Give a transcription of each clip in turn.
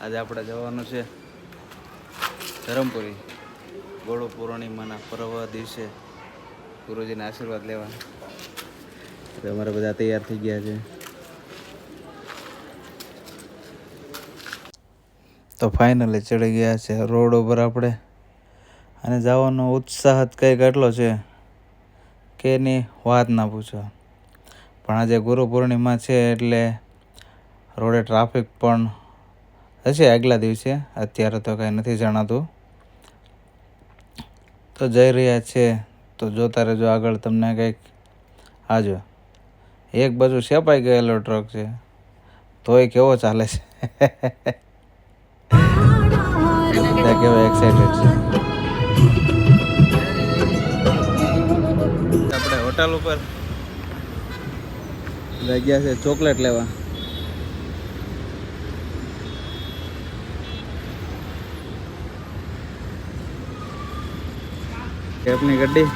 આજે આપણે જવાનું છે ધરમપુરી ગુરુ પૂર્ણિમાના પર્વ દિવસે ગુરુજીના આશીર્વાદ લેવા. તો અમારે બધા તૈયાર થઈ ગયા છે. તો ફાઇનલી ચડી ગયા છે રોડ ઉપર આપણે, અને જવાનો ઉત્સાહ જ કંઈક એટલો છે કે એની વાત ના પૂછો. પણ આજે ગુરુ પૂર્ણિમા છે એટલે રોડે ટ્રાફિક પણ હશે આગલા દિવસે, અત્યારે તો કાંઈ નથી જણાતું. તો જઈ રહ્યા છે તો જોતા રહેજો આગળ, તમને કંઈક આજો એક બાજુ સેપાઈ ગયેલો ટ્રક છે તોય કેવો ચાલે છે. બધા કેવા એક્સાઇટેડ છે. આપણે હોટલ ઉપર ગયા છે ચોકલેટ લેવા. કેપની ગાડી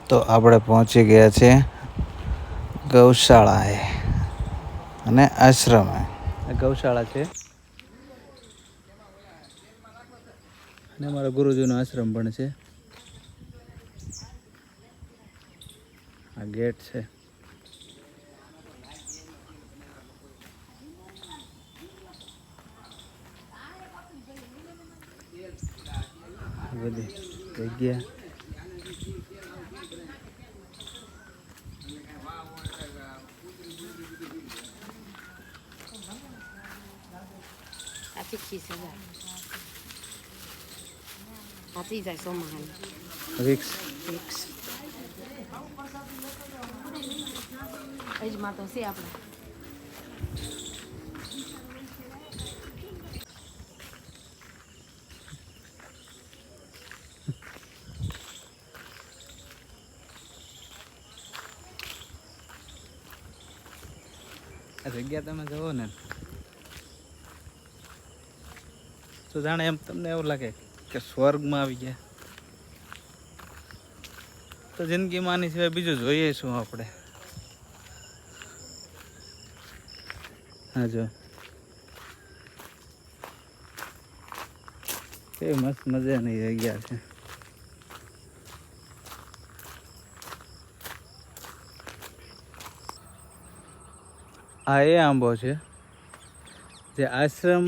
તો આપણે પહોંચી ગયા છે ગૌશાળાએ અને આશ્રમે. ગૌશાળા છે અને અમારા ગુરુજીનો આશ્રમ પણ છે. આ ગેટ છે. બધી જગ્યા રિક્સ એજમાં તો છે આપણે. આ જગ્યા તમે જુઓ ને તો જાણે એમ તમને એવું લાગે કે સ્વર્ગમાં આવી ગયા. તો જિંદગીમાં આની સિવાય બીજું જોઈએ શું આપણે. હા જો એ મસ્ત મજાની જગ્યા છે. આ એ આંબો છે જે આશ્રમ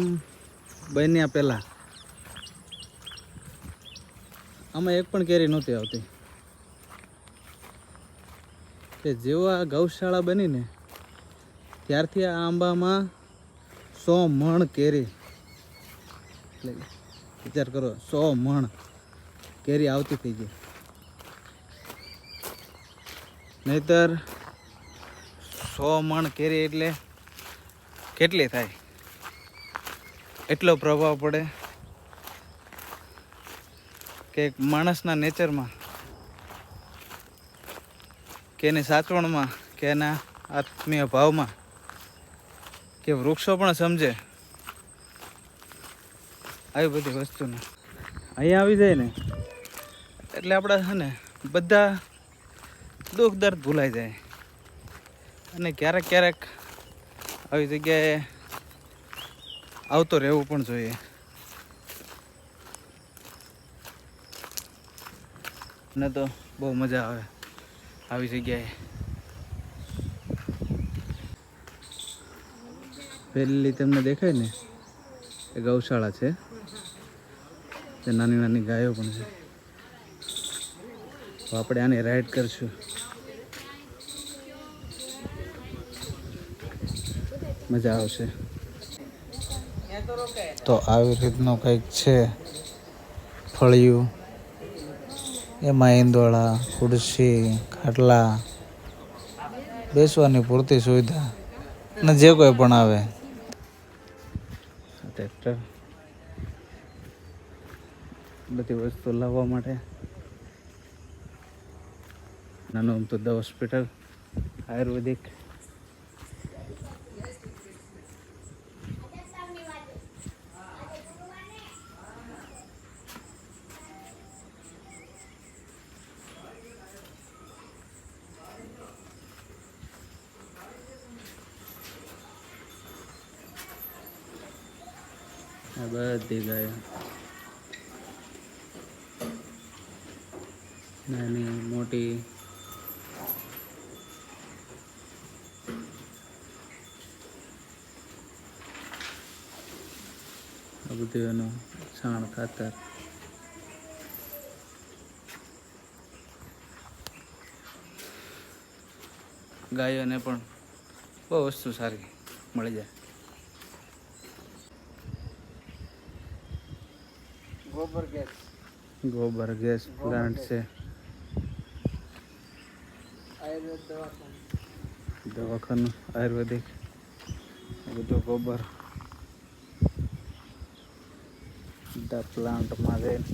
બન્યા પહેલા આમાં એક પણ કેરી નહોતી આવતી. કે જેવો આ ગૌશાળા બની ને ત્યારથી આ આંબામાં 100 મણ કેરી, એટલે વિચાર કરો 100 મણ કેરી આવતી થઈ ગઈ. નહીતર 100 મણ કેરી એટલે કેટલી થાય? એટલો પ્રભાવ પડે કે એક માણસના નેચરમાં, કે એની સાચવણમાં, કે એના આત્મીય ભાવમાં, કે વૃક્ષો પણ સમજે આવી બધી વસ્તુને. અહીંયા આવી જાય ને એટલે આપણે છે ને બધા દુઃખ દર્દ ભૂલાઈ જાય. અને ક્યારેક ક્યારેક આવી જગ્યાએ આવતો રહેવું પણ જોઈએ. મને તો બહુ મજા આવે આવી જગ્યાએ. પહેલી તમને દેખાય ને એ ગૌશાળા છે. તે નાની નાની ગાયો પણ છે. તો આપણે આને રાઈડ કરશું. મજા આવશે. તો આવી રીતનું કંઈક છે ફળિયું. એમાં ઈંદોળા, ખુરશી, ખાટલા, બેસવાની પૂરતી સુવિધા અને જે કોઈ પણ આવે. ટ્રેક્ટર, બધી વસ્તુ લાવવા માટે. નાનું અમતું દ હોસ્પિટલ આયુર્વેદિક. આ બધી ગાયો નાની મોટી આ બધું એનું છાણ ખાતર ગાયોને પણ બહુ વસ્તુ સારી મળી જાય. ગોબર ગેસ પ્લાન્ટ છે. દવાખાનું આયુર્વેદિક બધું ગોબર બધા પ્લાન્ટમાં જઈને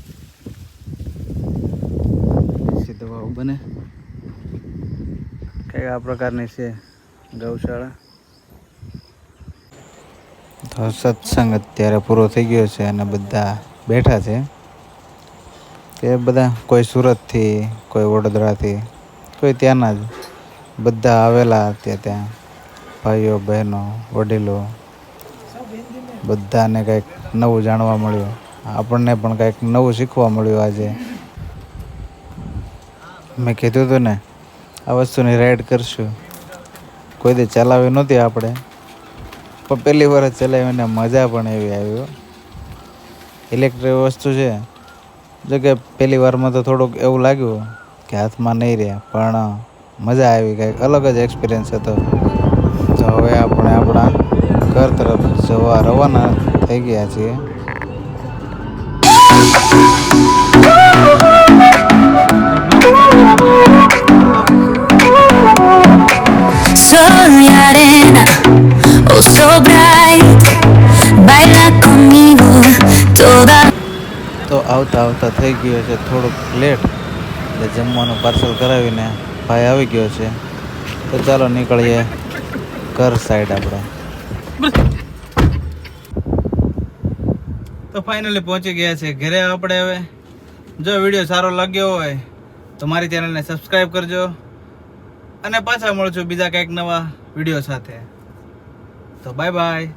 દેશી દવાઓ બને. કંઈક આ પ્રકારની છે ગૌશાળા. તો સત્સંગ અત્યારે પૂરો થઈ ગયો છે અને બધા બેઠા છે. તે બધા કોઈ સુરતથી, કોઈ વડોદરાથી, કોઈ ત્યાંના જ બધા આવેલા હતા. ત્યાં ભાઈઓ બહેનો વડીલો બધાને કંઈક નવું જાણવા મળ્યું. આપણને પણ કંઈક નવું શીખવા મળ્યું. આજે મેં કીધું હતું ને આ વસ્તુની રાઈડ કરશું. કોઈ દી ચલાવી નહોતી આપણે, પણ પહેલી વાર જ ચલાવીને મજા પણ એવી આવી. ઇલેક્ટ્રિક વસ્તુ છે જો કે પહેલી વારમાં તો થોડુંક એવું લાગ્યું કે હાથમાં નહીં રહે, પણ મજા આવી. કંઈક અલગ જ એક્સપિરિયન્સ હતો. તો હવે આપણે આપણા ઘર તરફ જવા રવાના થઈ ગયા છીએ. Sol y arena, oh so bright, baila conmigo toda. તો આવતા આવતા થઈ ગયો છે થોડુંક લેટ, એટલે જમવાનું પાર્સલ કરાવીને ભાઈ આવી ગયો છે. તો ચાલો નીકળીએ ઘર સાઈડ આપણે. તો ફાઇનલી પહોંચી ગયા છે ઘરે આપણે. હવે જો વિડીયો સારો લાગ્યો હોય તો મારી ચેનલને સબસ્ક્રાઈબ કરજો અને પાછા મળશું બીજા કંઈક નવા વિડીયો સાથે. તો બાય બાય.